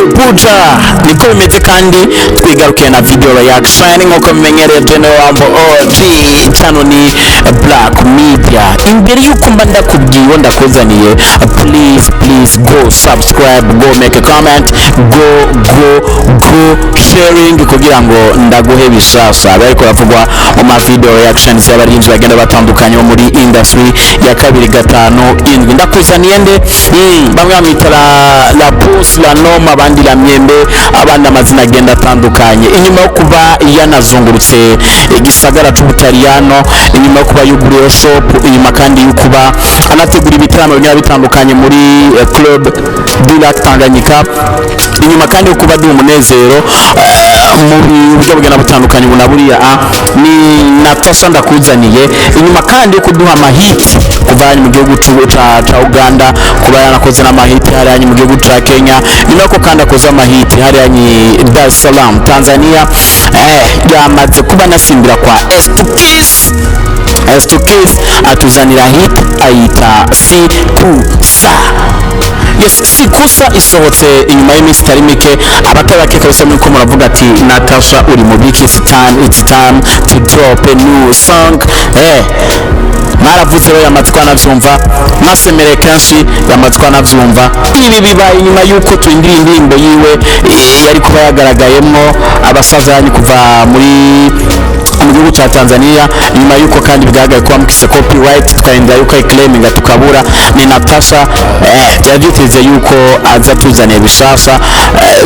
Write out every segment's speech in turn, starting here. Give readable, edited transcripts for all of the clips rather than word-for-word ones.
buja niko bimeze kandi twigarukiye na video reaction nkuko bimenyereye General Wambo OG channel ni Black Media. Imbere yuko mba ndakubwiye ndakuzaniye, please go subscribe, go make a comment, go sharing kugira ngo ndaguhe bishasha bariko bavugwa mu ma video reactions y'abarinzi bagenda batandukanye muri industry ya kabiri gatano indwi. Ndakuzaniye nde bamwe bamitara la boss la noma, abandi la myembe, abandi amazina agenda atandukanye. Inyuma yo kuba yanazungurutse igisagara c'Ubutaliyano, inyuma yo kuba yuguriye shop, inyuma kandi yukuba anategura ibitaramo binyura bitandukanye muri club du Lac Tanganyika, inyuma kandi yo kuba umunezero mu buryo bugenda butandukanye bunaburiya ni Natasha ndakuzaniye. Inyuma kandi kuduha amahiti kuva mu gihugu ca Uganda, kuba yanakoze n'amahiti hari mu gihugu ca Kenya, nyuma ko kandi akoze amahiti hari Dar es Salaam Tanzania. Yamaze kuba nasimbira kwa S2Kiss atuzanira hit ayita Sikusa. Yes, Sikusa isohotse inyuma y'iminsi itari mike. Abatabake kabisa muri ko muravuga ati Natasha uri mu biki, it's time to drop a new song. Maravuze yamatswa navyumva, masemere kanshi yamatswa navyumva. Ibi bibaye inyuma yuko twindira indirimbo yiwe yari kuba yagaragayemo abasazanye kuva muri mu gihugu ca Tanzania, nyuma yuko kandi bwagaye kuba mukise copyright twenda yuko claiming tukabura. Ni Natasha yavyiteze yuko aza tuzaniye bishasha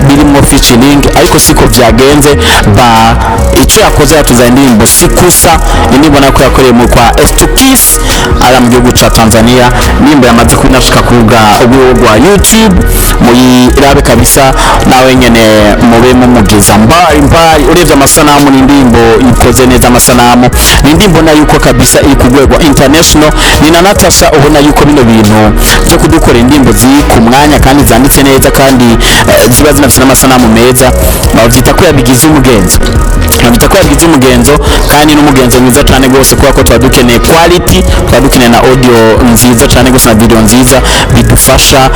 birimo featuring, ariko siko vyagenze. Ico yakoze yatuzaniye indirimbo Sikusa, nibona ko yakoreye mu kwa S2Kiss ara mu gihugu ca Tanzania. Nimba yamaze kunashika kuruga rwa YouTube muyirabe kabisa, nawe nyene mube mumugeza mbari urevye amasanamu. Ni indirimbo ikoze neza, amasanamu ni indirimbo na yuko kabisa iri kugwegwa international. Ni na Natasha ubona yuko bino bintu byo kudukora indirimbo ziri ku mwanya kandi zanditse neza kandi ziba zinafite n'amasanamu meza, bavyita ko yabigize umugenzo, kandi n'umugenzo mwiza cyane gose, kuko ko twadukeneye quality, twadukeneye na audio nziza cyane gose na video nziza bidufasha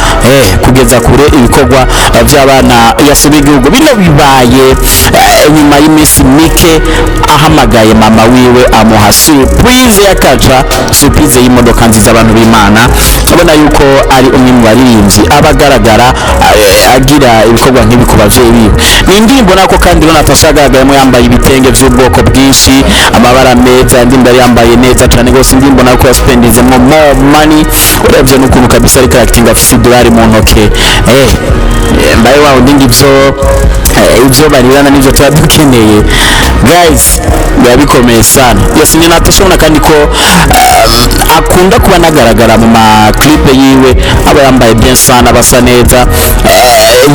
kugeza kure ibikorwa by'abana yasubiye igihugu. Bino bibaye nyuma y'iminsi mike ahamagaye mama wiwe amuha surprise y'akaca, surprise y'imodoka nziza abantu b'Imana. Abona yuko ari umwe mu baririmbyi abagaragara agira ibikorwa nk'ibi ku bavyeyi biwe. Ni indirimbo nako kandi Natasha agaragayemo yambaye ibitenge by'ubwoko bwinshi, amabara meza, indirimbo yambaye neza cyane gose. Indirimbo nako yaspendizemo more money, uravye n'ukuntu kabisa ariko acting afise $1 mu ntoke. Mbaye wa ndingi ivyo barirana n'ivyo twadukeneye guys, yabikomeye sana. Yes, ni Natasha kandi ko akunda kuba nagaragara mu ma clip yiwe, aba yambaye bien sana, basa neza.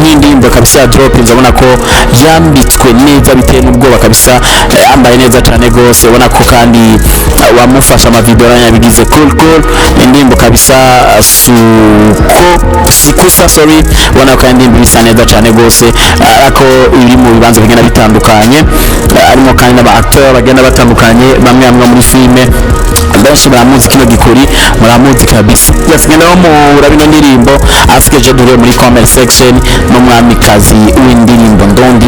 Nk'indirimbo kabisa drop nzabona ko yambitswe neza biteye n'ubwoba kabisa, yambaye neza cyane gose. Ubona ko kandi wamufasha ama video yabigize cool. Indirimbo kabisa Sikusa ubona ko indirimbo bisa neza cyane gose, ariko iri mu bibanza bigenda bitandukanye, arimo kandi n'aba actor bagenda batandukanye, bamwe muri filme benshi baramuzi. Kino gikuri muramuzi kabisa. Yasigenda mu rabino ndirimbo afike je dure muri comment section n'umwamikazi w'indirimbo ndondi